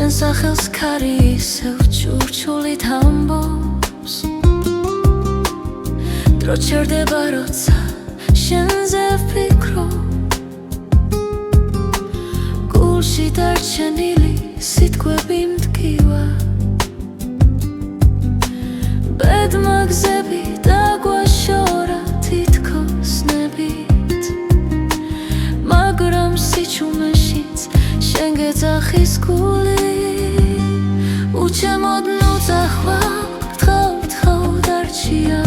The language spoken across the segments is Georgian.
შენ სახელს ქარი ისევ ჭურჭულით ამბობს დრო ჩერდება როცა შენზე ვფიქრობ გულში დარჩენილი სიტყვები მტკივა ბედმა გზები დაგვაშორა თითქოს ნებით მაგრამ სიჩუმეშიც შენ გეძახის გული უჩემოდ ნუ წახვალ თხავ დარჩია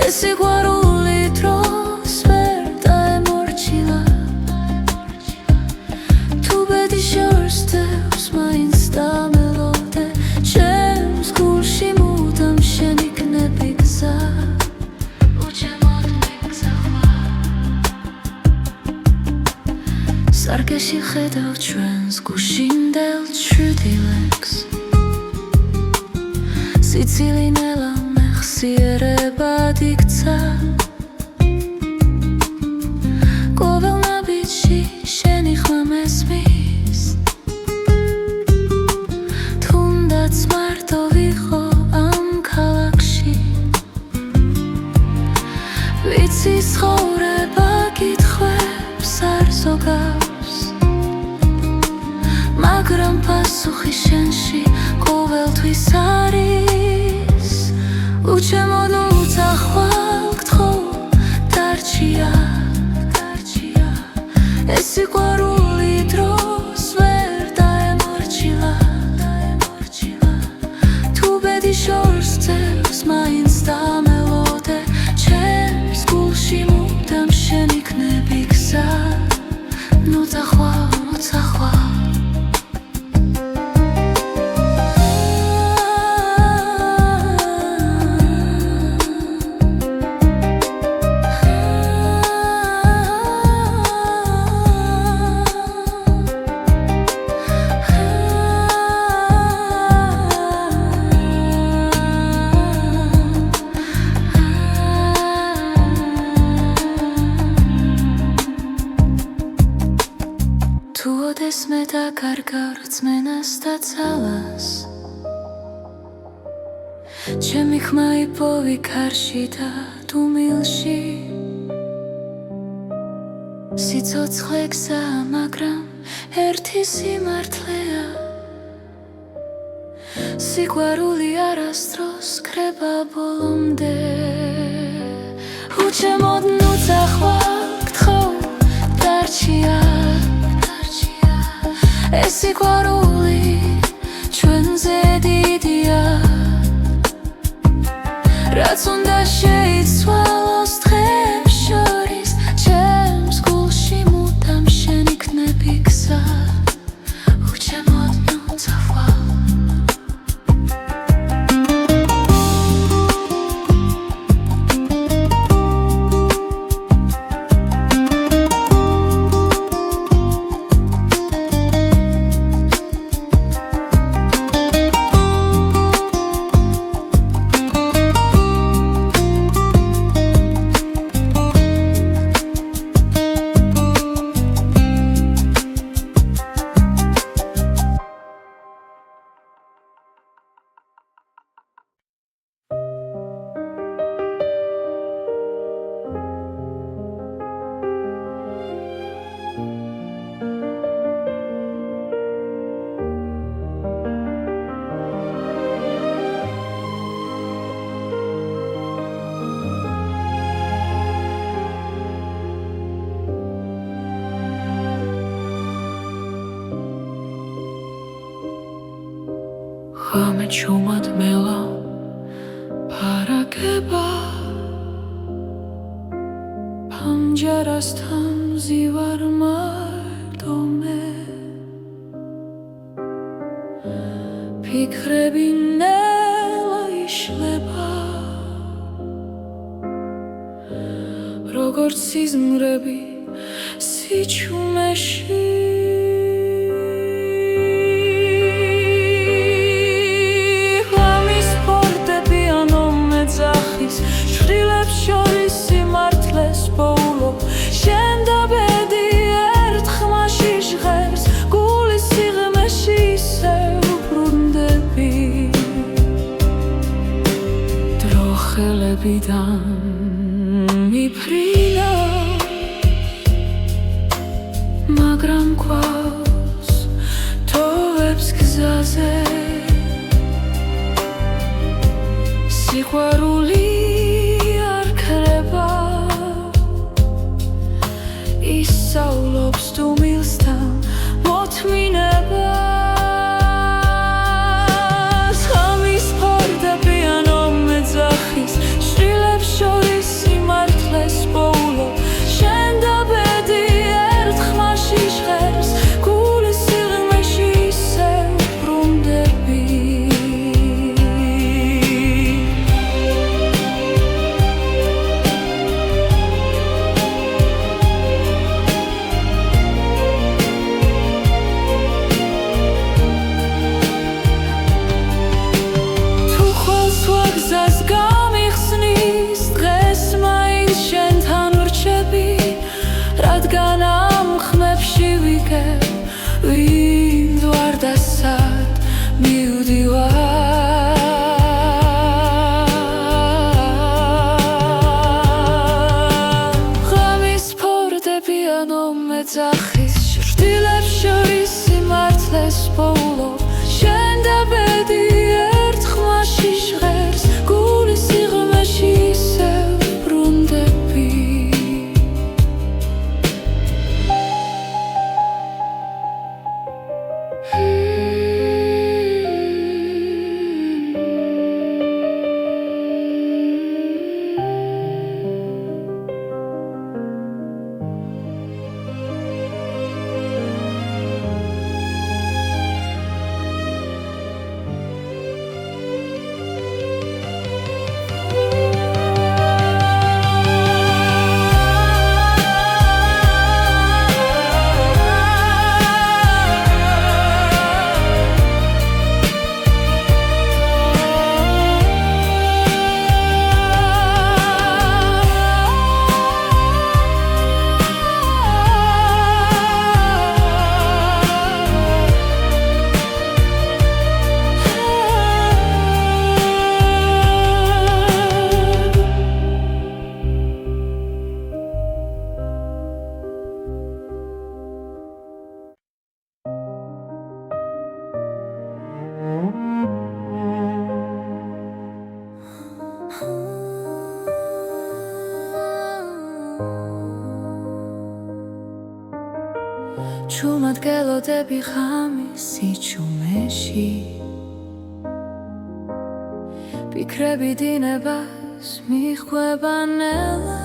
ეს სიყვარული დროს ვერ დაემორჩილა თუ ბედი შორსდევს მაინც დამელოდე ჩემს გულში მუდამ შენ იქნები გზა უჩემოდ მიგზახვარ სარკეში ხედავ ჩვენს გუშინდელ ჩრდილებს სიცილინელა მეხსიერებად იქცა ყოველ ნაბიჯში შენი ხმა მესმის თუნდაც მარტო ვიყო ამ ქალაქში ვიცი ცხოვრება კითხვებს არ ზოგავს მაგრამ პასუხი შენში ყოველთვის არის უჩემოდ ნუ წახვალ გთხოვ დარჩია ეს სიყვარული დროს ვერ დაემორჩილა თუ ბედი შორსდევს მაინც დამელოდე ჩემს გულში მუდამ შენ იქნები გზა ნუ წახვალ თუ ოდეს მე დაკარგავ რწმენას და ძალას ჩემი ხმა იპოვი ქარში და დუმილში სიცოცხლე გზაა მაგრამ ერთი სიმართლეა სიყვარული არასდროს ქრება ბოლომდე უჩემოდ ნუ წახვალ გთხოვ დარჩია ეს სიყვარული ჩვენზე დიდია რაც უნდა შეიცვალოს დღეებს შორის ჩემს გულში მუდამ შენ იქნები გზა უჩემოდ ნუ წახვალ ხამე ჩუმად მელა პარაგება პანჯარასთან მზივარ მარტო მე ფიქრები ნელა იშლება როგორც სიზმრები სიჩუმეში შორის სიმართლეს პოულობ შენ და ბედი ერთ ხმაში ჟღერს გულის ყურებიდან მიფრინა, მაგრამ გვაქვს თოვებს გზაზე სიყვარული არ ქრება, ისწავლობს თუმილს და მოთმინებას. ღამის ფარდაპირანო მეძახის, შრილებს შორის სიმართლეს პოულობ, შენ და ბედი ერთ ხმაში ჟღერს, გულის სიღრმეში ისევ ბრუნდები. რადგან ამ ხმებში ვიგებ ვინ ვარ და სად მივდივარ. ღამის ფორტეპიანო მეძახის, შრდილებს შორის სიმართლეს პოულობ, შენ და ბედი ერთ ხმაში ჟღერს, გულის სიღრმეში ისევ ბრუნდები. ჩუმად გელოდები ღამის სიჩუმეში, ფიქრები დინებას მიხვება ნელა,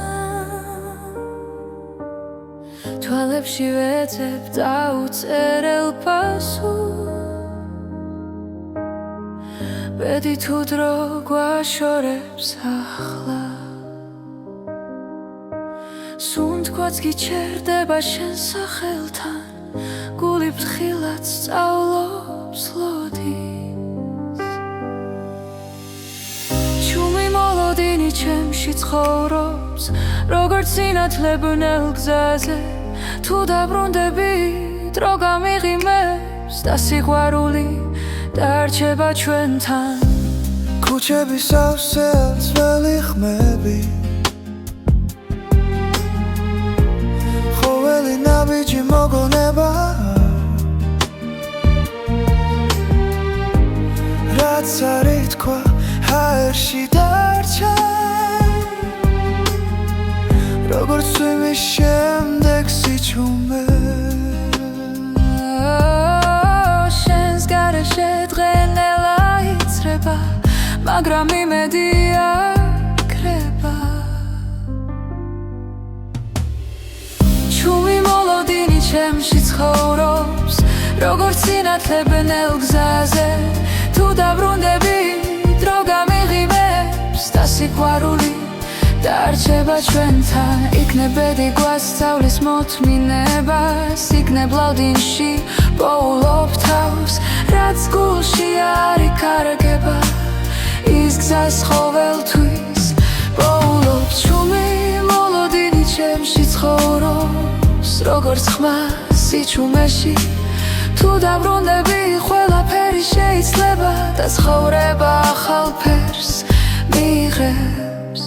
თვალებში ვეძებ დაუწერელ პასუხს, ბედი თუ დრო გვაშორებს ახლა. სუნთქვაც გიჩერდება შენ სახელთან, გული ფრთხილად სწავლობს ლოდის. ჩუმი მოლოდინი ჩემში ცხოვრობს, როგორც სინათლებნელ გზაზე, თუ დაბრუნდები დრო გამიღიმებს და სიყვარული დარჩება ჩვენთან. ქუჩები სავსეა ძველი ხმები, ხოველი ნაბიჯი მოგონება, რაც არ ითქვა ჰაერში დარჩა, როგორც წვიმის შემდეგ სიჩუმე. შენს გარეშე დღენელა იცრება, მაგრამ იმედი არ ქრება. ჩუმი მოლოდინი ჩემში ცხოვრობს, როგორც სინათლებნელ გზაზე, თუ დაბრუნდები დრო გამიღიმებს და სიყვარული დარჩება ჩვენთან. იქნებ ბედი გვასწავლის მოთმინებას, იქნებ ლავდინში პოულობ თავს, რაც გულში არ იკარგება, ის გზას ყოველთვის პოულობს. ჩუმი მოლოდინი ჩემში ცხოვრობს, როგორც ხმა სიჩუმეში, თუ დაბრუნდები ყველაფერი შეიძლება და ცხოვრება ახალ ფერს მიიღებს.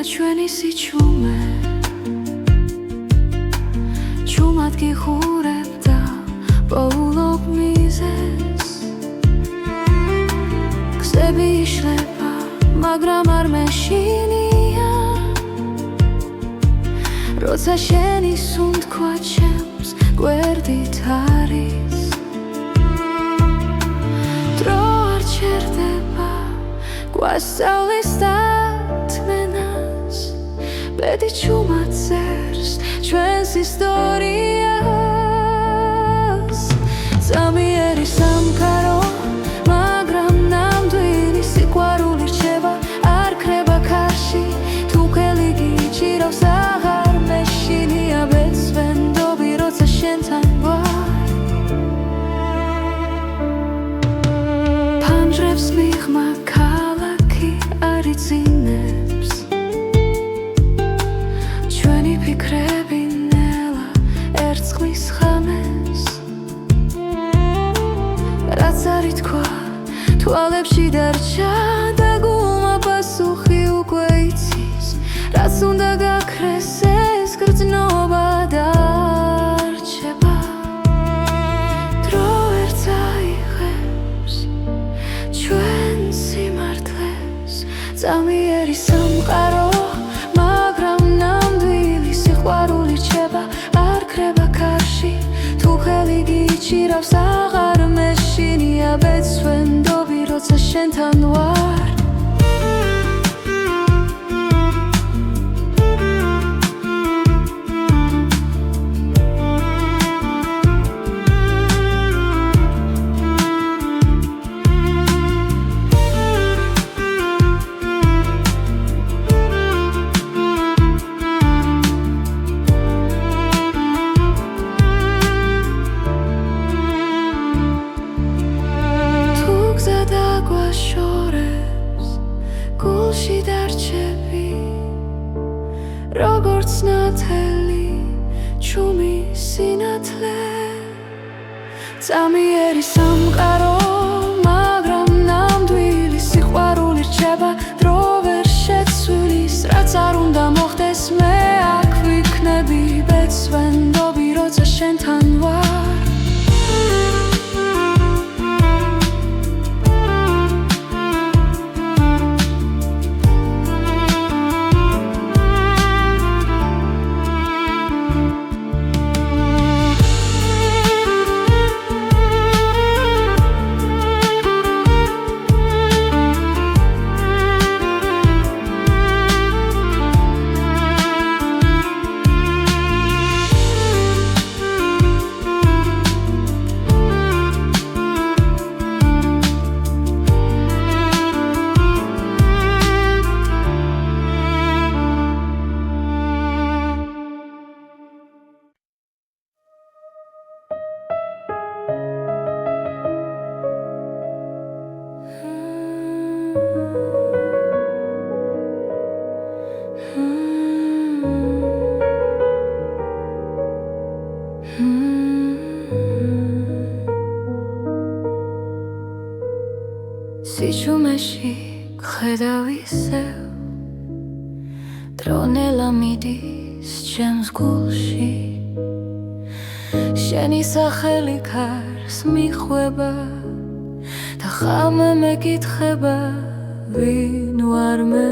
ჩვენი სიჩუმე ჩუმად გიხურებ და პოულობ მიზეს გზები იშლება მაგრამ არ მეშინია როცა შენი სუნთქვა ჩემს გვერდით არის დრო არ ჩერდება გვასწავლის დათმენას ბედი ჩუმად წერს ჩვენს ისტორიას ზამიერი სამყარო მაგრამ ნამდვილი სიყვარული რჩება არ ქრება ქარში თუ ხელი გიჭირავს აღარ მეშინია ბეცვენდობი როცა შენთან ვარ ფანჯრებს მიღმა ქალაქი არ იწინებს ჩვენი ფიქრები ნელა ერწყმის ხამეს რაც არ ითქვა თვალებში დარჩა და გულმა პასუხი უკვე იცის რაც უნდა გაქრეს ეს გრძნობა დარჩება დრო ვერ წაიღებს ჩვენ სიმართლეს ზამიერი სამყარო მაგრამ ნამდვილი სიყვარული რჩება არ ქრება ქარში თუ ხელი გიჭირავს აღარ მეშინია ბეცვენდობი როცა შენთან ვარ გულში დარჩები როგორც ნათელი ჩუმი სინათლე ზამიერი სამყარო მაგრამ ნამდვილი სიყვარული რჩება დრო ვერ შეცვლის რაც არ უნდა მოხდეს მე აქ ვიქნები ბეცვენდობი როცა შენთან ვარ სიჩუმეში გხედავ ისევ დრონელა მიდის ჩემს გულში შენი სახელი ქარს მიხვება და ხამე მეკითხება ვინ ვარ მე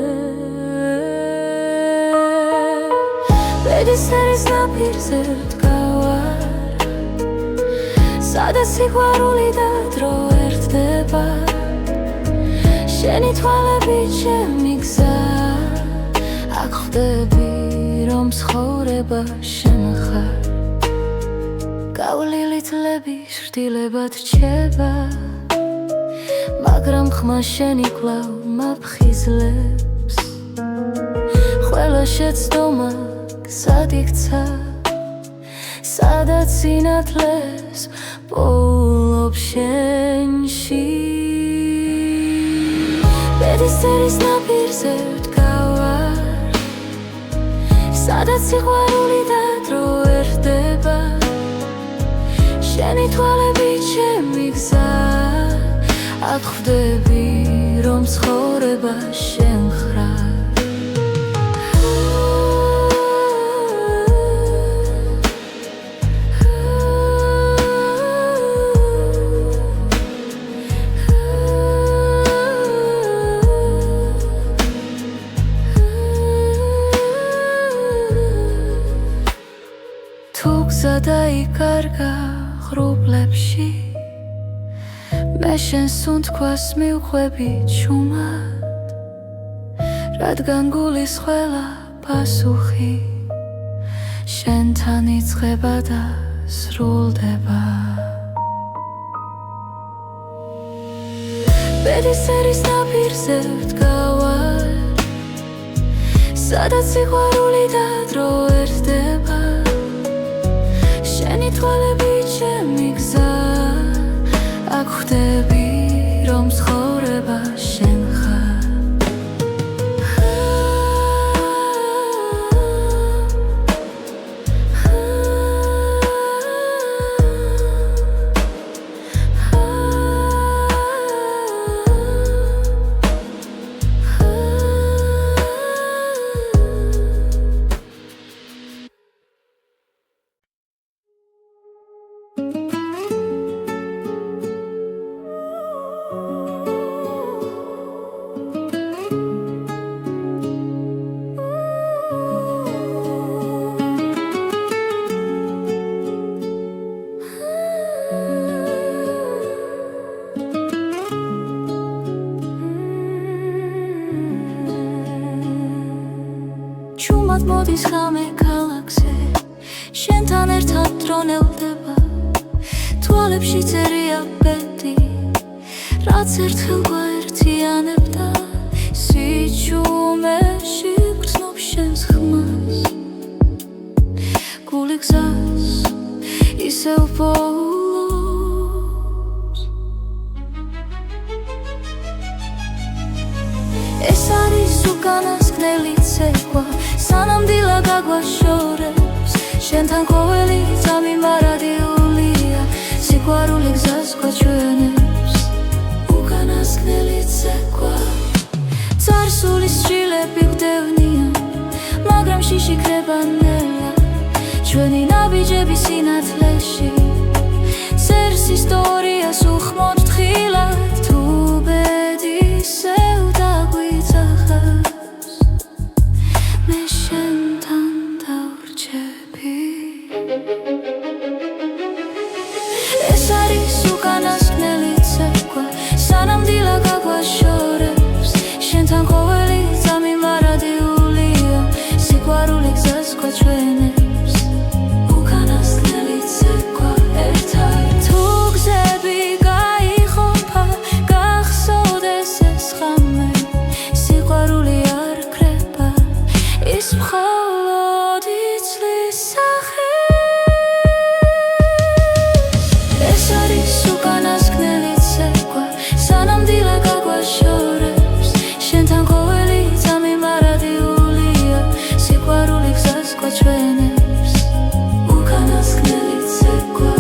ბედის ერის ნაპირზე ვდგავარ სადაც სიყვარული და დრო ერთდება შენი თვალები ჩემი გზა აქ ხვდები რომ ცხოვრება შენ ხარ გავლილი თლები შრდილებად რჩება მაგრამ ხმა შენი კვლავ მაფხიზლებს ყველა შეცდომა გზად იქცა სადაც სინათლეს პოულობ შენში ბედის ერის ნაპირზე ვდგავარ სადაც სიყვარული და დრო ერთდება შენი თვალები ჩემი გზა აქ ხვდები რომ ცხოვრება შენ ხარ ღრუბლებში მე შენს უნთქვას მივხვები ჩუმად, რადგან გულის ყველა პასუხი შენთან იწყება და სრულდება. ბედისერის ნაპირზე ვდგავარ, სადაც სიყვარული და დრო ერთდება. შენი თვალები ჩემი გზა, აქ ხვდები რომ ცხოვრება შენ ხარ. ჩუმად მოდის ღამე ქალაქზე, შენთან ერთად დრონელდება. თვალებში წერია ბედი, რაც ერთხელ გვაერთიანებდა. სიჩუმეში გრძნობ შენს ხმას, გული გზას ისევ პოულობს. ეს არის უკანასკნელი ცეკვა, სანამ დილა გაგვაშორებს. შენთან ყოველი წამი მარადიულია, სიყვარული გზას გვაჩვენებს. უკანასკნელი ცეკვა, წარსულის შილები გვდევნიან, მაგრამ შიში ქრებანელა ჩვენი ნაბიჯები სინათლეში. წერს ისტორიას უხმოდ თხილად, თუ ბედისევ დაგვიძახავს, მე შენთან დავრჩები. ეს არის უკანასკნელი ცეკვა, სანამ დილა გაგვაშორებს. შენთან ყოველი წამი მარადიულია, სიყვარული გზას გვაჩვენებს. უკანასკნელი ცეკვა, ერთად თუ გზები გაიყოფა, გახსოვდეს ეს ღამე, სიყვარული არ ქრება, ის მხოლოდ იცლის სახეს. ეს არის უკანასკნელი ცეკვა, სანამ დილა გაგვაშორებს. შენთან ყოველი წამი მარადიულია, სიყვარული გზას გვაჩვენებს. უკანასკნელი ცეკვა.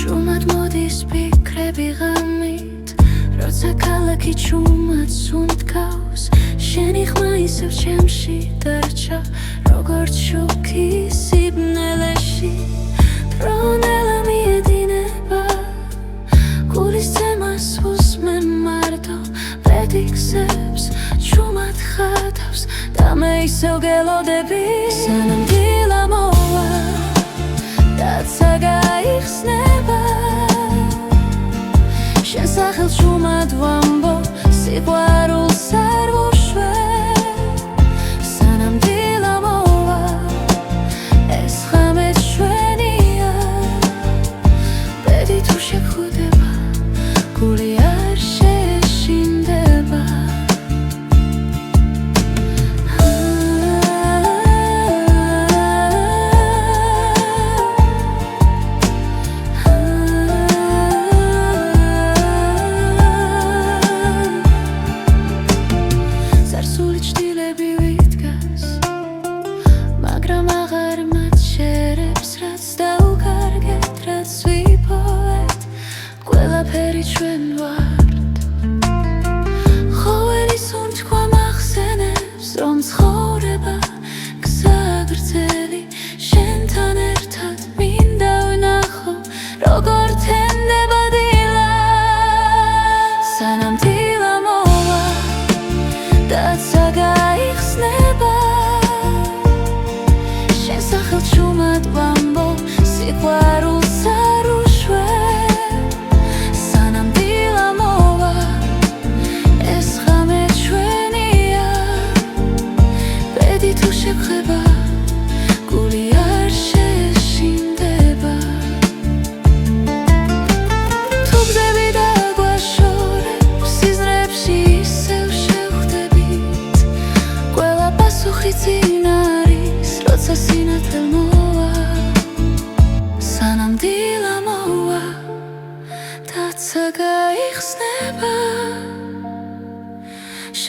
ჩუმად მოდის ფიქრები ღამით, როცა ქალაქი ჩუმად სუნთქავს. შენი ხმა ისევ ჩემში დარჩა, როგორც შუქი სიბნელეში. დრონელა მიედინება, გულის ცემას უსმენ მარტო. ბედი გზებს ჩუმად ხატავს და მე ისევ გელოდები. სანამ დილა მოვა, დაცა გაიხსნება, შენ სახელს ჩუმად ვამბობ, სიყვარულს არ ვუშვებ. სანამ დილა მოვა, ეს ღამე ჩვენია. ბედი თუ შეგხვდება, გული არ შეშინდება.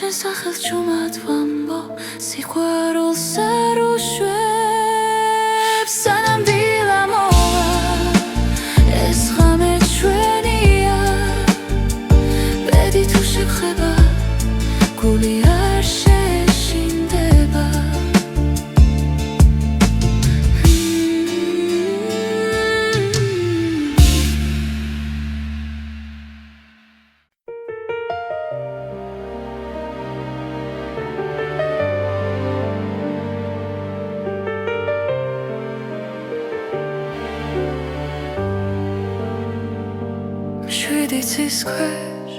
შენ სახელს ჭუმად ვამბო სიყვარულს არ უშვებს სანამ დილა მოვა ეს ღამე ჩვენია ბედი თუ შეგხება გული არ შეშინდება შვიდიცის ქვეშ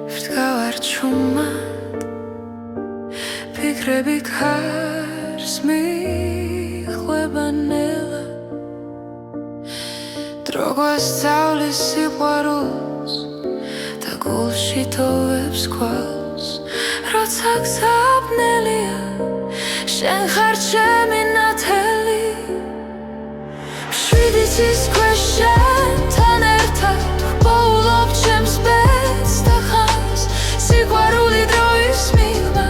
ვდგავარ ჭუმად ფიქრები ქარს მიხვება ნელა დრო გვასწავლის სიყვარულს და გულში ტოვებს ქვალს როცა გზაბნელია შენ ხარ ჩემი ნათელი შვიდიცის ქვეშ შენთან ერთად ვპოულობ ჩემს ბედს და ხანს სიყვარული დროის მიღმა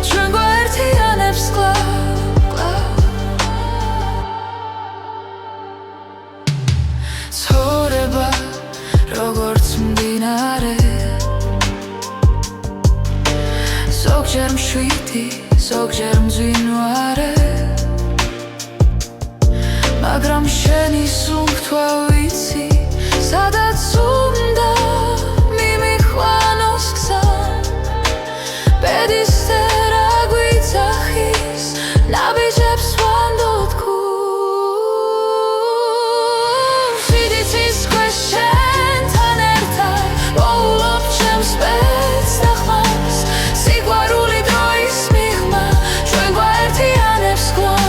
ჩვენ გვაერთიანებს კლავ ცხოვრება როგორც მდინარე ზოგჯერ მშვიდი ზოგჯერ მძვინვარე მაგრამ შენი სუნთქვა ვიცი სადაც უნდა მიმიხვანოს გზა ბედის წერა გვიძახის ნაბიჯებს ვანდოთ გულს შვიდიცის ქვეშ შენთან ერთად ვოულობ ჩემს ბედს და ხმას სიყვარული დროის მიღმა ჩვენ გვაერთიანებს კლავ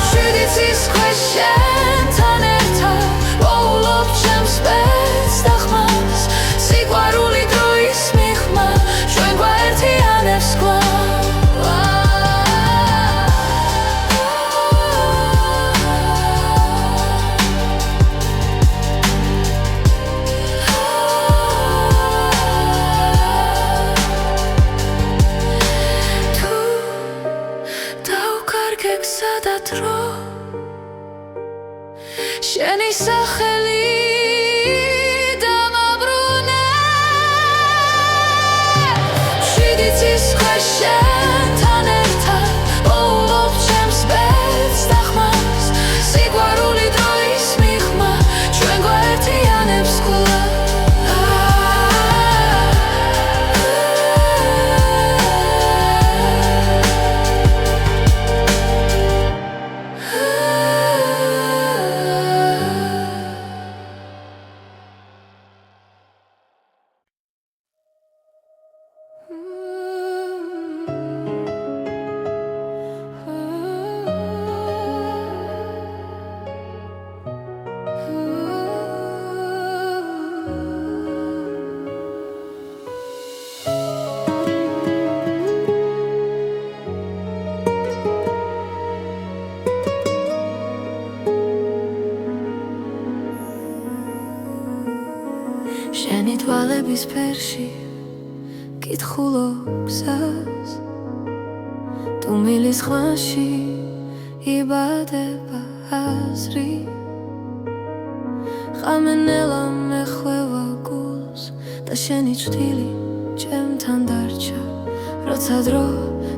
შვიდიცის ქვეშ შენთან ერთად ვოულობ ჩემს ბედს და ხმას სიყვარული დროის მიღმა ჩვენ გვაერთიანებს კლავ თუ დავკარგე გზა და დრო შენი სახელი დამაბრუნე შვიდიცის ქვეშ შენთან ერთად ვოულობ ჩემს ბედს და ხმას სიყვარული დროის მიღმა ჩვენ გვაერთიანებს კლავ შენი თვალების ფერში კითხულობ გზას თუ მილის ხვანში იბადება აზრი ხამენელა მეხვევა გულს და შენი ჭრილი ჩემთან დარჩა როცა დრო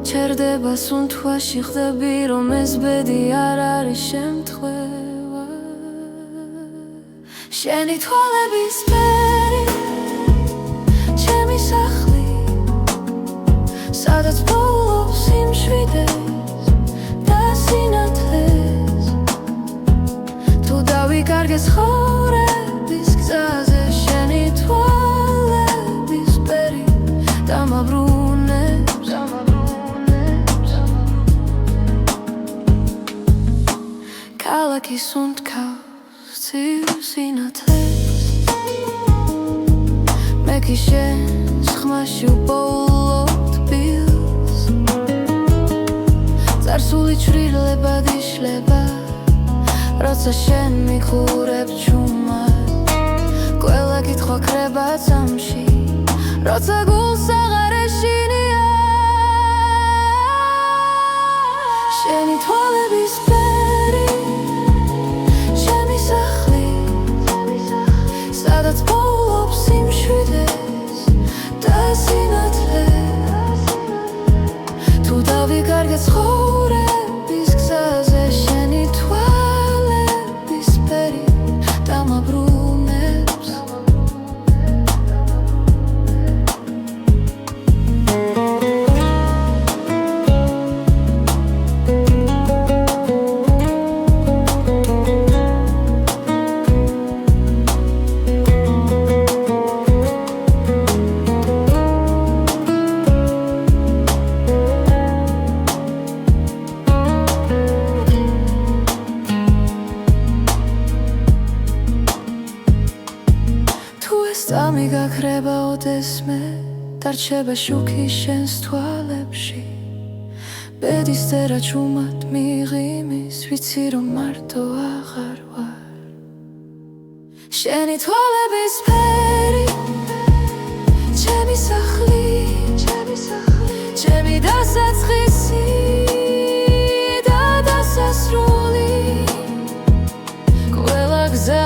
ჩერდება სუნთქვაში ხდები რომ ეს ბედი არ არის შემთხვევა შენი თვალების ფერი ჩემი სახლი სადაც პოულობს სიმშვიდეს და სინათლეს თუ დავიკარგე ცხოვრების გზაზე შენი თვალების ფერი დამაბრუნებს ქალაქი სუნთქავს ცივ სინათლეს მე კი შენს ხმაში ვპოულობ თბილს წარსული ჩრდილებად იშლება როცა შენ მიხურებ ჭუმად ყველა კითხვა ქრება წამში როცა გულს აღარ ეშინია შენი თვალების ფერი ჩემი სახლი სადაც პოულობს სიმშვიდეს და სინათლე თუ დავიკარგე ცხოვრების გზაზე შენი თვალების ფერი დამაბრუნებს მიგაქრება ოდესმე დარჩება შუქი შენს თვალებში ბედის წერა ჩუმად მიღიმის ვიცი რომ მარტო აღარ ვარ შენი თვალების ფერი ჩემი სახლი ჩემი დასაწყისი და დასასრული ყველა გზა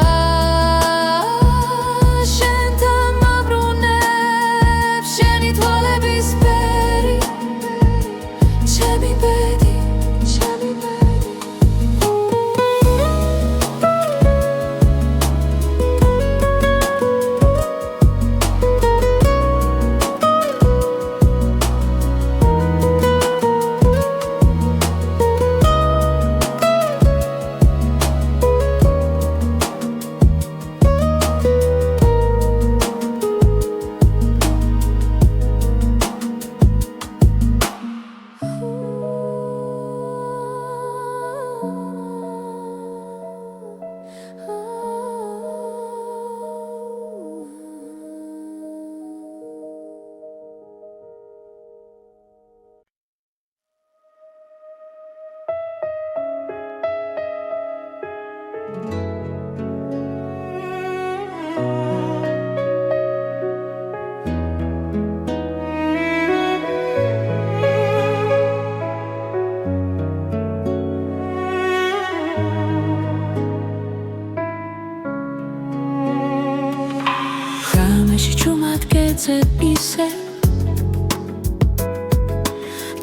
ისე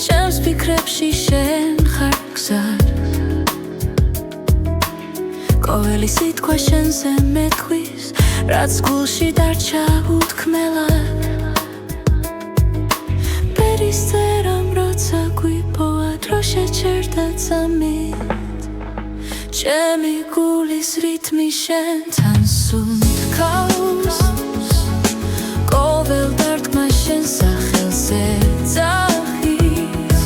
ჩემს ფიქრებში შენ ხარ გზად ყოველი სიტყვა შენზე მეთქვის რაც გულში დარჩა უთქმელად ბედის წერამ როცა გვიპოვა დრო შეჩერდა წამით ჩემი გულის რითმი შენთან სუნთქავს ყოველ დარტყმა შენ სახელზე ძახის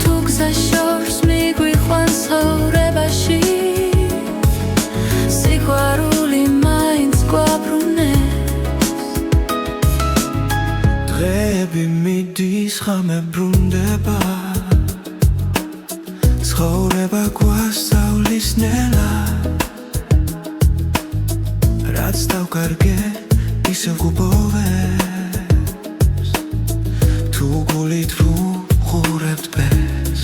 თუ გზა შორს მიგვიყვანს ცხოვრებაში სიყვარული მაინც გვაბრუნებს დღეები მიდის ხამე ბრუნდება ცხოვრება გვასწავლის ნელა რაც დავკარგე ისევ გუბოვებს თუ გულით ვუყურებთ ბეს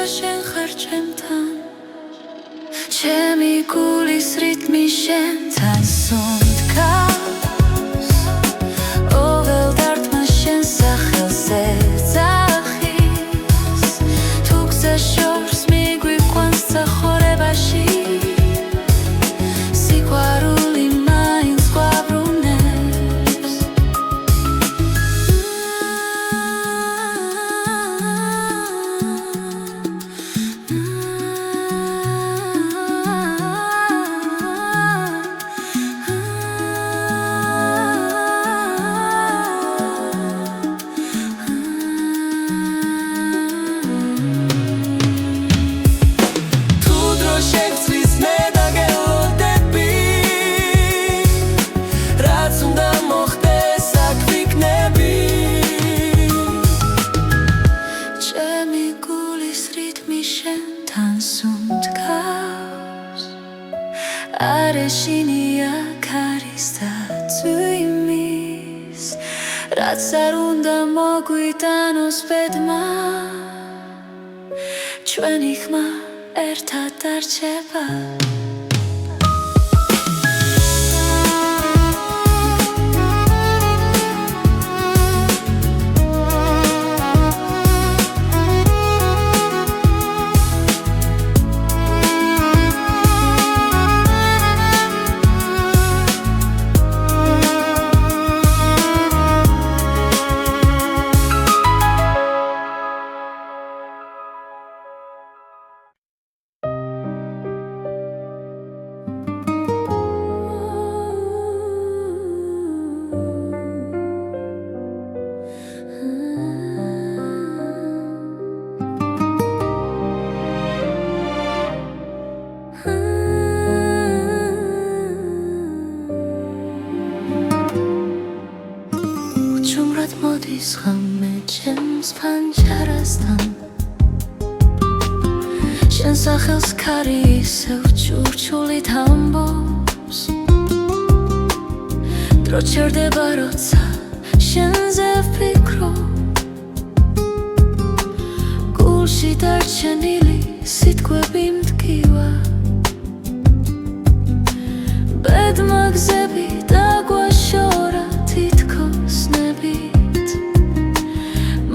შენ ხარ ჩემთან ჩემი გულის რითმი შენთან სუნთქავს ყოველ დარტყმა შენ სახელზე ძახის თუ გზა შორს მიგვიყვანს ცხოვრებაში სიყვარული მაინც გვაბრუნებს ჩემი გულის რითმი შენთან სუნთქავს არეშინია ქარის და წვიმის რაც არ უნდა მოგვიტანოს ბედმა ჩვენი ხმა ერთად დარჩება მოდის ღამე ჩემს ფანჯარასთან შენ სახელს ქარი ისევ ჩურჩულით ამბობს დრო ჩერდება როცა შენზე ვფიქრობ გულში დარჩენილი სიტყვები მტკივა ბედმა გზები დაგვაშორა თითქოს ნებით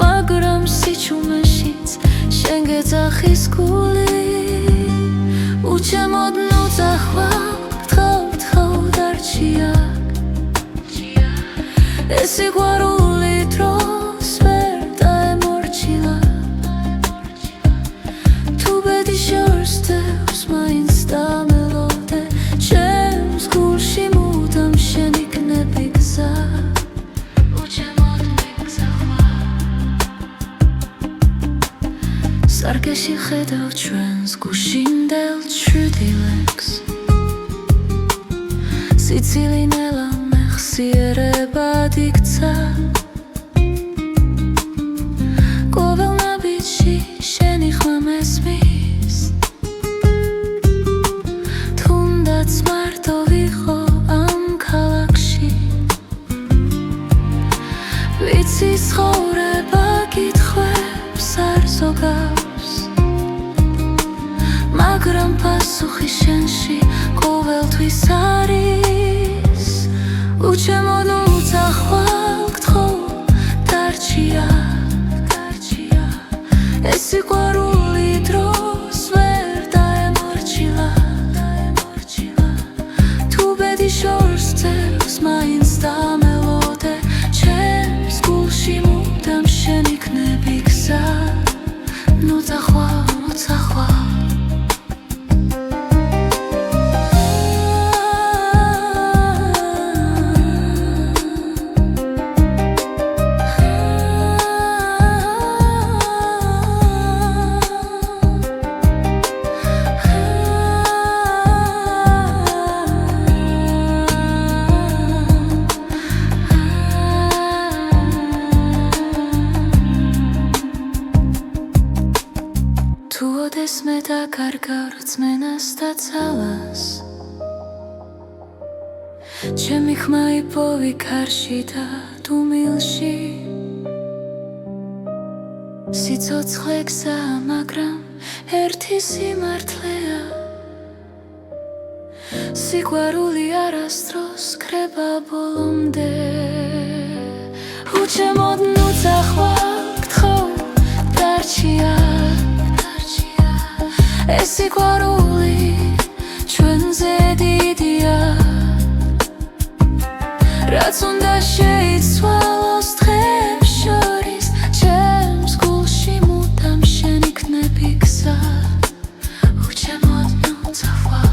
მაგრამ სიჩუმეშიც შენ გეძახის გული უჩემოდ ნუ წახვალ თხავ დარჩია ეს სიყვარული დროს ვერ დაემორჩილა თუ ბედი შორს დევს მაინც დამელოდე ჩემს გულში მუდამ შენ იქნები გზა სარკეში ხედავ ჩვენს გუშინდელ ჩრდილებს სიცილი ნელა მეხსიერებად იქცა ყოველ ნაბიჯში შენი ხმა მესმის თუნდაც მარტო ვიყო ამ ქალაქში ვიცი ცხოვრება კითხვებს არ ზოგავს მაგრამ პასუხი შენში ყოველთვის არის უჩემოდ ნუ წახვალ გთხოვ დარჩია ეს სიყვარული დროს ვერ დაემორჩილა თუ ბედი შორს ძევს მაინც დამელოდე ჩემს გულში მუდამ შენ იქნები გზა ნუ წახვალ ეს მე დაკარგავ რწმენას და ძალას ჩემი ხმა იპოვი ქარში და დუმილში სიცოცხლე გზაა მაგრამ ერთი სიმართლეა სიყვარული არასდროს ქრება ბოლომდე უჩემოდ ნუ წახვალ გთხოვ დარჩია ეს სიყვარული ჩვენზე დიდია რაც უნდა შეიცვალოს დღებს შორის ჩემს გულში მუდამ შენ იქნები გზა უჩემოდ ნუ წახვალ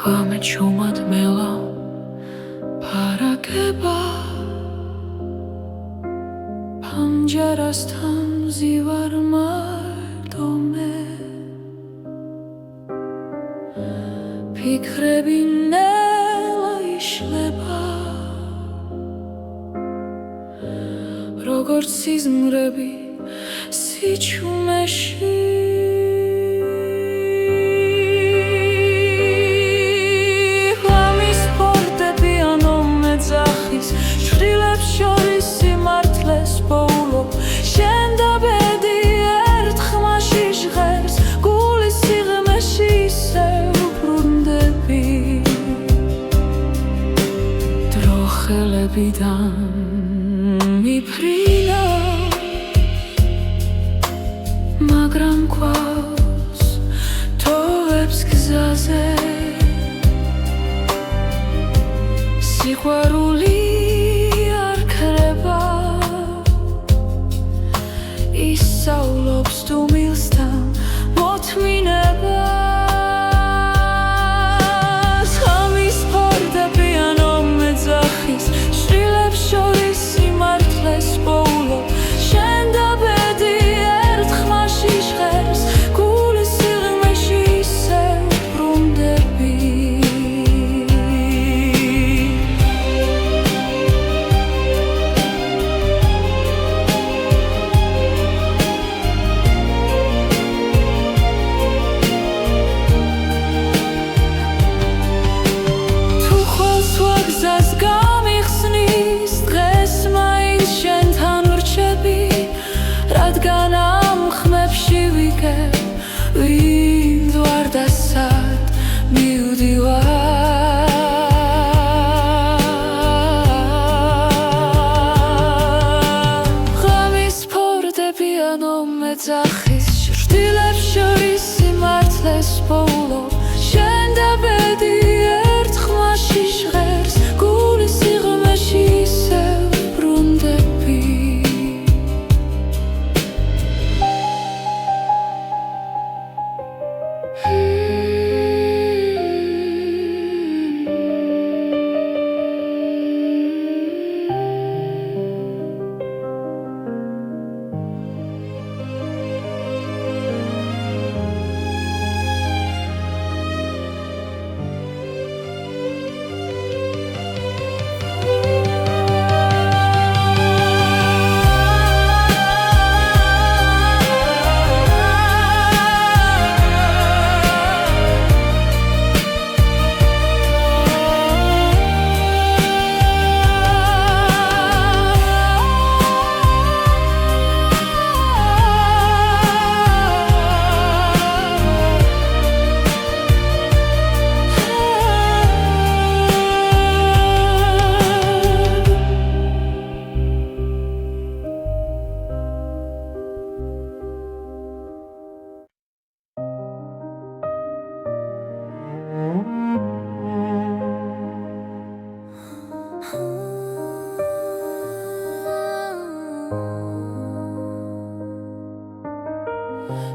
ღამე ჩუმად მელა ფარაგება პანჯარასთან მზივარ მარტო მე ფიქრები ნელა იშლება როგორც სიზმრები სიჩუმეში ღამის ფორტები ანომეძახის შვილებს შორის სიმართლეს პოულობ შენ და ბედი ერთ ხმაში ჟღერს გულის სიღრმეში ისევ ბრუნდები დრო ხელებიდან მიფრინა მაგრამ გვაქვს თოვებს გზაზე სიყვარული არ ქრება ისწავლობს დუმილსთან მოთმინებას ღამის ფორტები ანომეძახის შვილებს შორის სიმართლეს პოულობ შენ და ბედი ერთ ხმაში ჟღერს გულის სიღრმეში ისევ ბრუნდები თუ ხვალს ვაგზას გამიხსნის დღეს მაინც შენთან ვრჩები რადგან ამ ხმებში ვიგებ ვინ ვარ და სად მივდივარ ღამის ფორტები ანომეძახის შვილებს შორის სიმართლეს პოულობ შენ და ბედი ერთ ხმაში ჟღერს გულის სიღრმეში ისევ ბრუნდები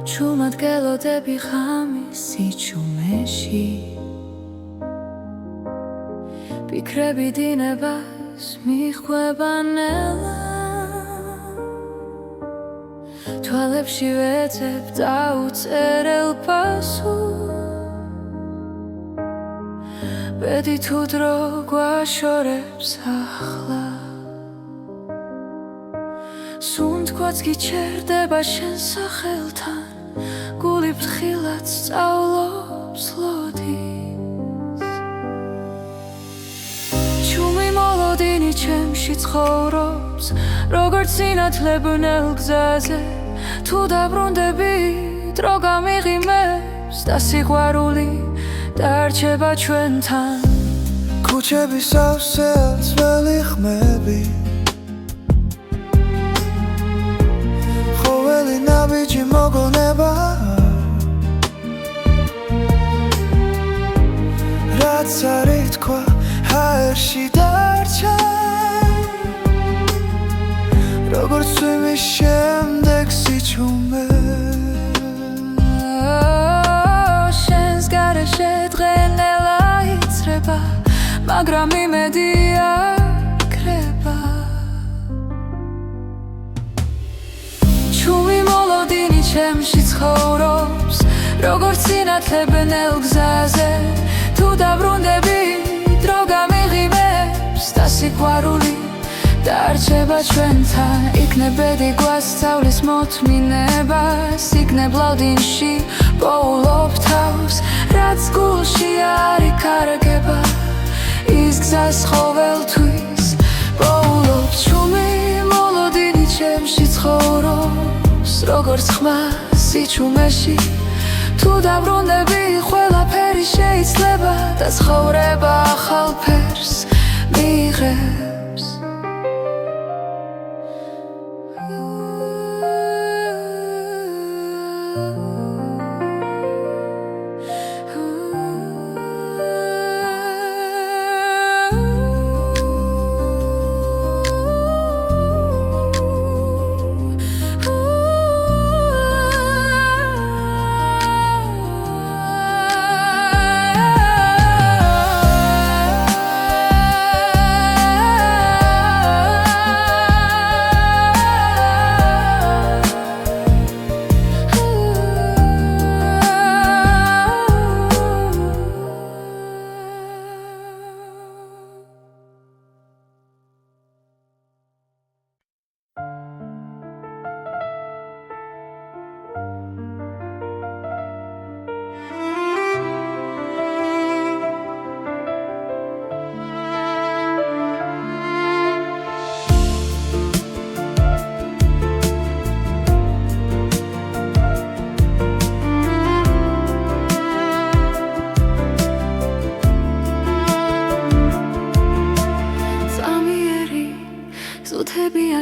ჩუმად გელოდები ღამის სიჩუმეში ფიქრები დინებას მიხვება ნელა თვალებში ვეძებ დაუწერელ პასუხს ბედი თუ დრო გვაშორებს ახლა სუნთქვაც გიჩერდება შენ სახელთან გული ფრთხილად სწავლობს ლოდის ჩუმი მოლოდინი ჩემში ცხოვრობს როგორც სინათლებნელ გზაზე თუ დაბრუნდები დრო გამიღიმებს და სიყვარული დარჩება ჩვენთან ქუჩები სავსე ძველი ხმები ყოველი ნაბიჯი მოგონება რაც არ ითქვა ჰაერში დარჩა როგორც სვიმის შემდეგ სიჩუმე შენს გარეშე დღენელა მაგრამ იმედია კრება ჩუმი მოლოდინი ჩემში ცხოვრობს როგორც სინათლებნელ გზაზე თუ დაბრუნდები დრო გამიღიმებს და სიყვარული დარჩება ჩვენთან იქნებედი გვასწავლის მოთმინება სიგნებ ლავდინში პოულობ თავს რაც გულში არ იკარგება ის გზას ყოველთვის პოულობ ჩუმი მოლოდინი ჩემში ცხოვრობს როგორც ხმა სიჩუმეში თუ დაბრუნდები ყველაფერი შეიძლება და ცხოვრება ახალ ფერს მიიღებს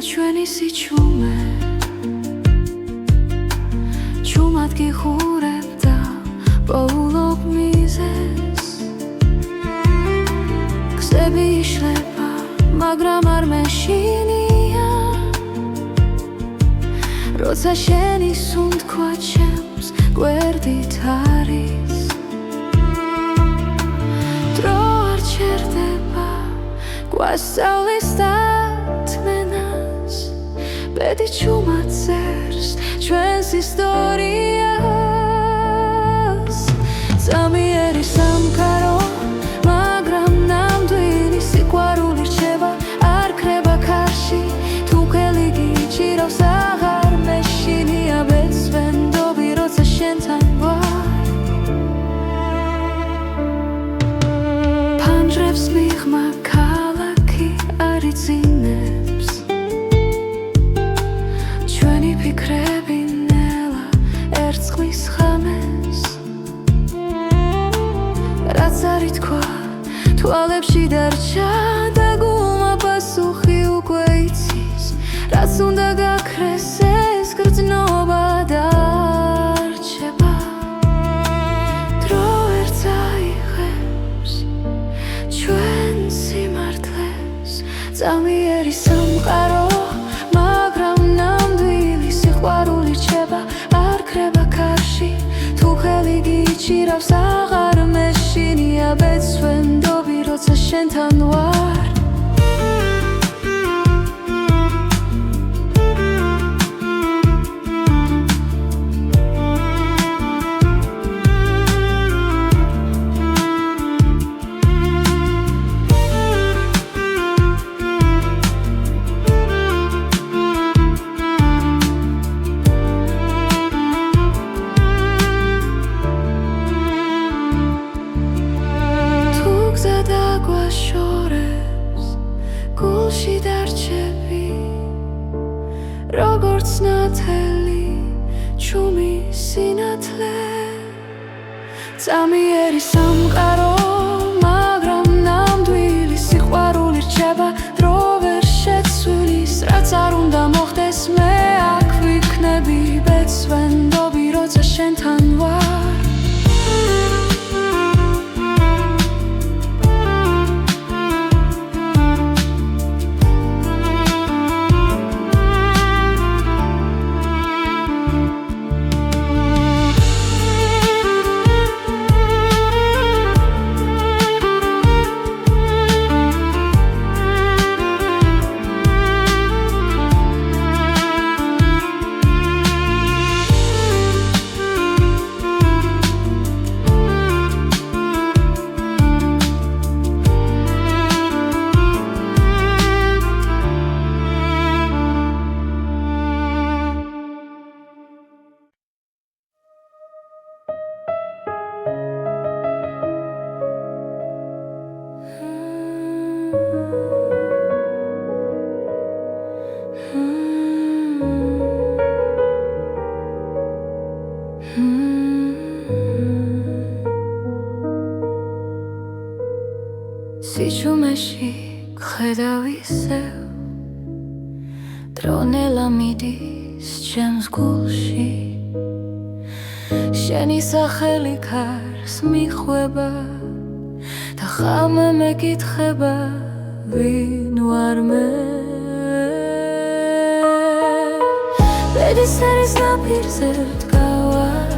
ჩვენი სიჩუმე ჩუმად გიხურებ და პოულობ მიზეს გზები იშლება მაგრამ არ მეშინია როცა შენი სუნთქვა ჩემს გვერდით არის დრო არ ჩერდება გვასწავლის ბედი ჩუმად წერს ჩვენს ისტორიას ზამიერი სამყარო მაგრამ ნამდვილი სიყვარული რჩება არ ქრება ქარში თუ ხელი გიჭირავს აღარ მეშინია ბეცვენდობი როცა შენთან ვარ ფანჯრებს მიღმა ქალაქი არ იცინებს ფიქრები ნელა ერწყმის ხამეს რაც არ ითქვა თვალებში დარჩა და გულმა პასუხი უკვე იცის რაც უნდა გაქრეს ეს გრძნობა დარჩება დრო ერთ აიღებს ჩვენ სიმართლეს წამიერი სამყარო სიყვარული რჩება არ ქრება ქარში თუ ხელი გიჭირავს აღარ მეშინია ბეცვენდობი როცა შენთან ვარ როგორც ნათელი ჩუმი სინათლე წამიერი სამყარო მაგრამ ნამდვილი სიყვარული რჩება დრო ვერ შეცვლის რაც არ უნდა მოხდეს მე აქ ვიქნები ბეცვენდობი როცა შენთან ვარ სიჩუმეში გხედავ ისევ დრონელა მიდის ჩემს გულში შენი სახელი ქარს მიხვება და ხამე მეკითხება ვინ ვარ მე ბედისწერის ნაპირზე ვდგავარ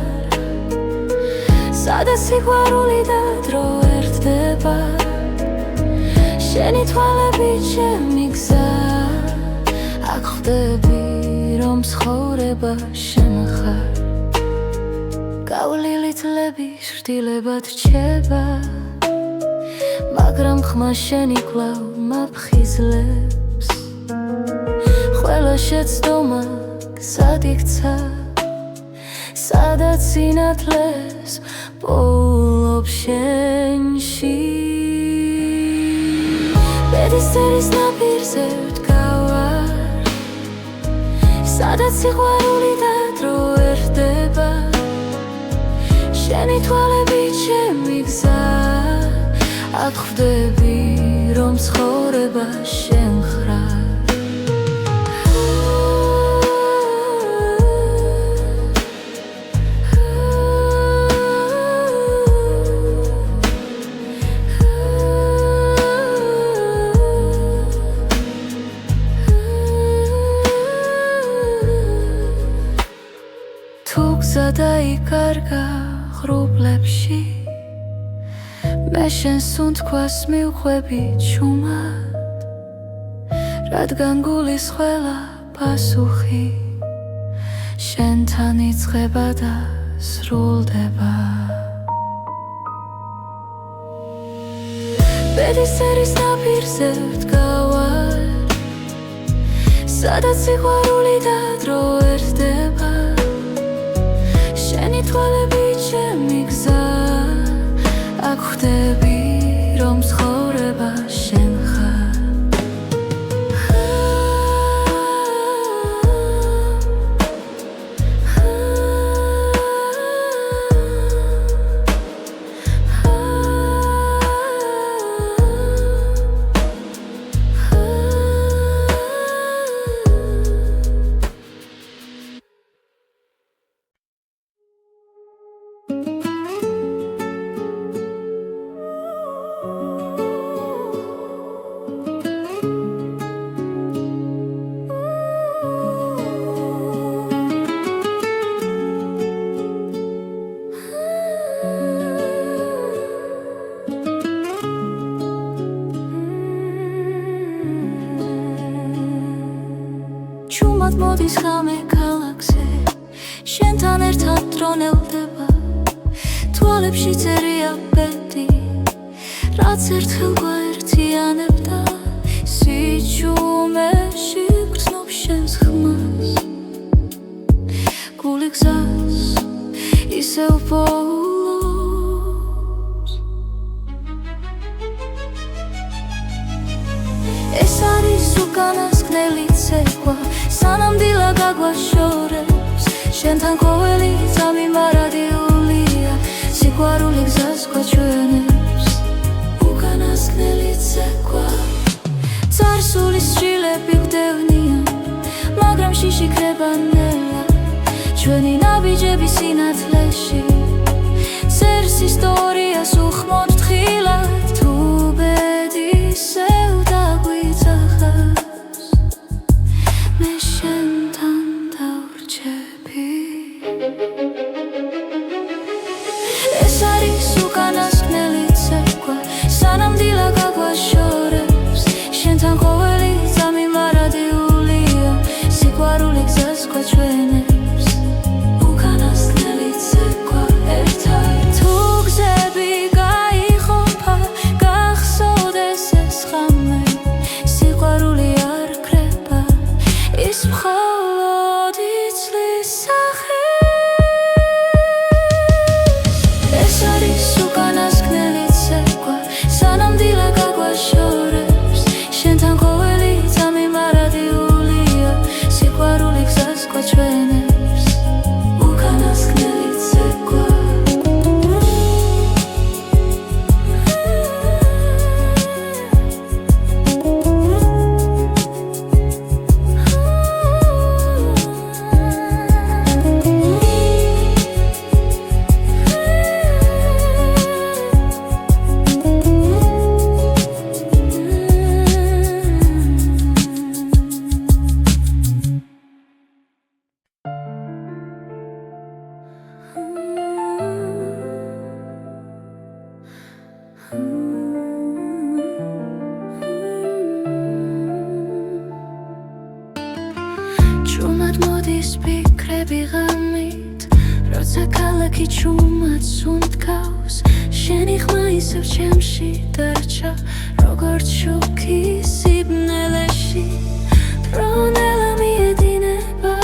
სადაც სიყვარული და დრო ერთდება შენი თვალები ჩემი გზა აქ ხვდები რომ ცხოვრება შენ ხარ გავლილი წლები შრდილებად რჩება მაგრამ ხმა შენი კვლავ მაფხიზლებს ყველა შეცდომა გზად იქცა სადაც სინათლეს პოულობ შენში ბედისწერის ნაპირზე ვდგავარ სადაც სიყვარული და დრო ერთდება შენი თვალები ჩემი გზა აქ ხვდები რომ ცხოვრება შენ ხარ გზა დაიკარგა ღრუბლებში მე შენს უნთქვას მივხვები ჩუმად რადგან გულის ყველა პასუხი შენთან იწყება და სრულდება ბედისწერის ნაპირზე ვდგავარ სადაც სიყვარული და დრო ერთდება შენი თვალები ჩემი გზა აქ ხვდები რომ ცხოვრება შენ ხარ ჩუმად მოდის ხამე ქალაქზე შენთან ერთად დრონელდება თვალებში წერია ბედი რაც ერთხელ გვაერთიანებდა სიჩუმეში გრძნობ შენს ხმას გული გზას ისევ პოულობს ეს არის უკანასკნელი ცეკვა სანამდვილა გაგვაშორებს შენთან ყოველი წამი მარადიულია სიყვარული გზას გვაჩვენებს უკანასკნელი ცეკვა წარსულის შილები გვდევნიან მაგრამ შიში ქრება ნელა ჩვენი ნაბიჯები სინათლეში წერს ისტორიას უხმოდ თხილად თუ ბედისევ დაგვიძახას მე შენთან დავრჩები ეს არის უკანასკნელი ცეკვა სანამდვილა გაგვაშორებს შენთან ყოველი წამი მარადიულია სიყვარული გზას გვაჩვენებს უკანასკნელი ცეკვა ერთად თუ გზები გაიყოფა გახსოვდეს ეს ხამე სიყვარული არ ქრება ის მხოლოდ იცლის სახეს ეს არის უკანასკნელი ცეკვა სანამდვილა გაგვაშორებს ვიწყდები ღამით, როცა ქალაქი ჩუმად სუნთქავს, შენი ხმა ისევ ჩემში დარჩა, როგორც შუქი სიბნელეში. ბრუნელა მიედინება,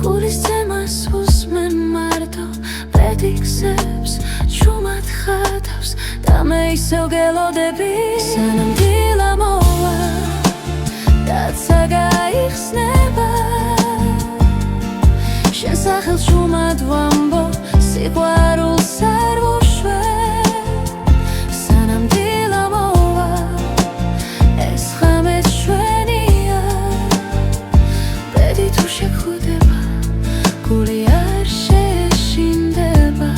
გულის ძემას უსმენ მარტო, პედიქსებს ჩუმად ხატავს და მე ისევ გელოდები, სანამ დილა მოვა დაცა გაიხსნება. შენ სახელს ჩუმად ვამბობ, სიყვარულს არ ვუშვებ, სანამ დილა მოვა ეს ღამე ჩვენია. ბედი თუ შეგხვდება, გული არ შეშინდება.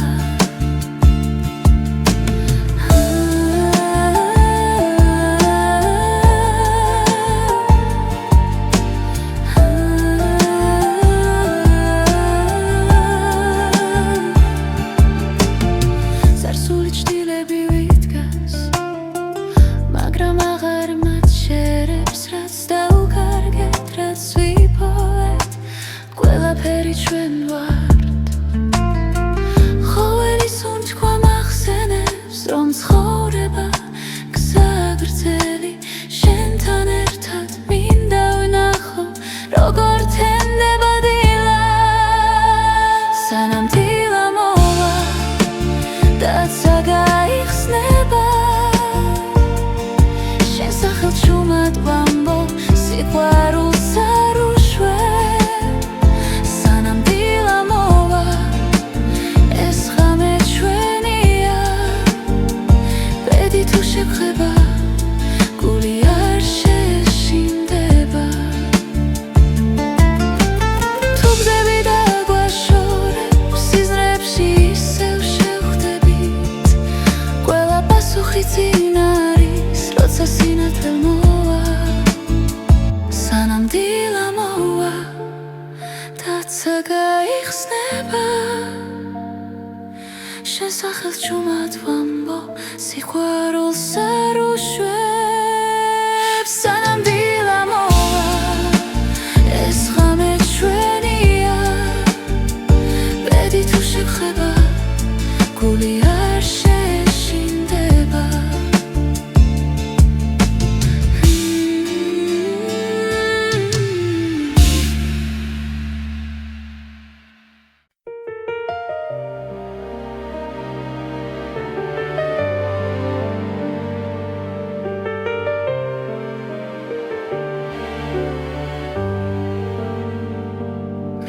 მაგრამ აღარ მაჩერებს, რაც დაუკარგეთ, რაც ვიპოვეთ, ყველაფერი ჩვენ ვართ. ხოველი სუნთქვა მახსენებს, რომ ცხოვრება გზა გრძელი, შენთან ერთად მინდა ვნახო, როგორ თენდება დილა. სანამ დილა მოვა დაცა გაიხსნება, სახელს ჩუმად ვამბობ, სიყვარულს არ ვუშვებ, სანამ დილა მოვა ეს ღამე ჩვენია. ბედი თუ შეგხვდება, გული არ შეშინდება. თუ გზები დაგვაშორებ, სიზმრებში ისევ შევხვდებით, ყველა პასუხი წინ არის, როცა სინათლე მოვა. სანამ დილა მოვა დაცა გაიხსნება, შენ სახელს ჩუმად ვამბობ, სიყვარულს არ ვუშვებ, სანამ დილა მოვა ეს ღამე ჩვენია. ბედი თუ შეგხვდება, გული არ შეშინდება.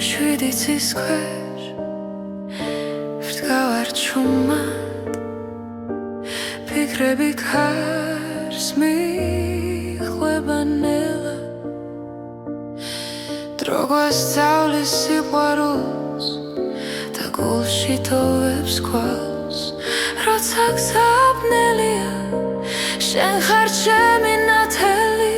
შვიდი ცის ქვეშ ვდგავარ ჩუმად, ფიქრები ქარს მიხვება ნელა. დრო გვასწავლის სიყვარულს და გულში ტოვებს ქვალს, როცა გზაბნელია, შენ ხარ ჩემი ნათელი.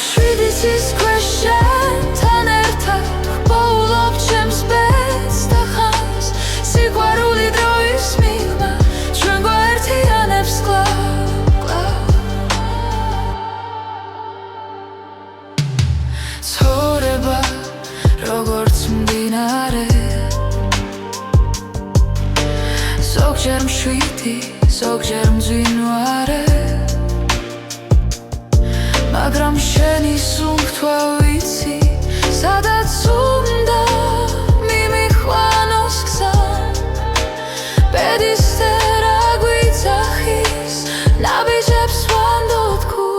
შვიდი ცის ქვეშ შენთან ერთად ვპოულობ ჩემს ბედს და ხანს, სიყვარული დროის მიღმა ჩვენ გვაერთიანებს კვლავ. ცხოვრება როგორც მდინარე, ზოგჯერ მშვიდი, ზოგჯერ მძვინვარე, მაგრამ შენი სუნთქვა ვიცი, სადაც უნდა მიმიყვანოს გზა. ბედის წერა გვიძახის, ნაბიჯებს ვანდოთ გულს.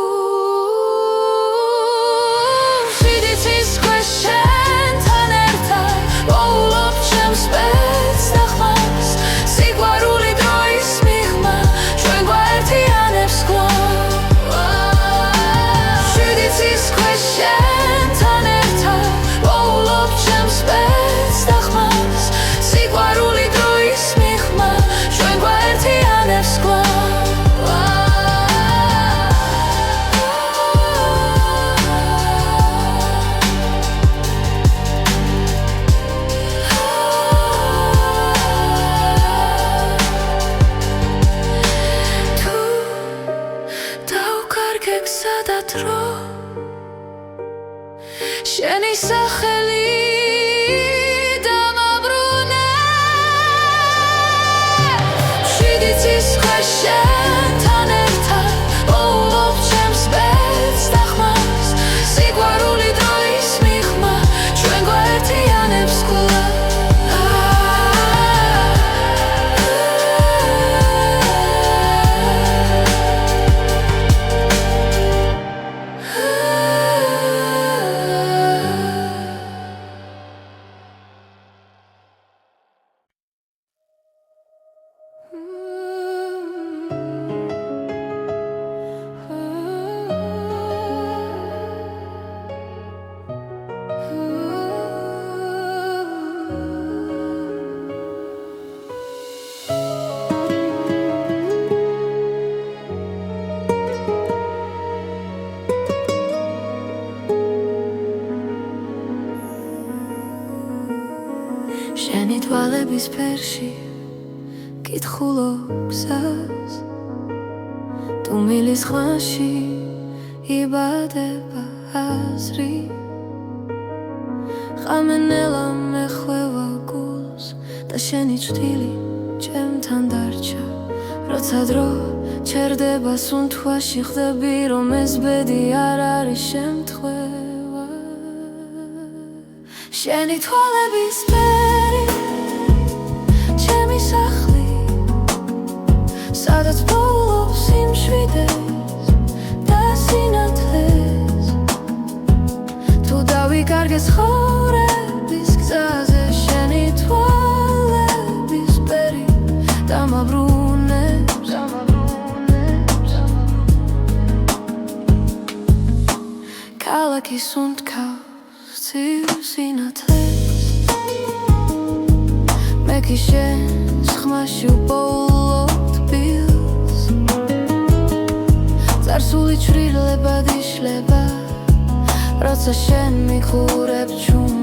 შვიდი ცის ქვეშ შენთან ერთად ვპოულობ ჩემს ბედს და ხმას, სიყვარული დროის მიღმა ჩვენ გვაერთიანებს კვლავ. შვიდი ცის ქვეშ შენთან ერთად ვპოულობ შენი თვალების ფერში კითხულობ გზას თუ მილის ხვანში იბადება აზრი ხამენელა მეხვევა გულს და შენი ჭრილი ჩემთან დარჩა როცა დრო ჩერდება სუნთქვაში ხდები რომ ეს ბედი არ არის შემთხვევა შენი თვალების ფერი ჩემი სახლი სადაც პოულობს სიმშვიდეს და სინათლეს თუ დავიკარგეს ცხოვრების გზაზე შენი თვალების ფერი დამაბრუნებს ქალაქი სუნთქავს ცივ სინათლეს მე კი შენს ხმაში ვპოულობ თბილს წარსული ჩრდილებად იშლება როცა შენ მიხურებ ჩუმ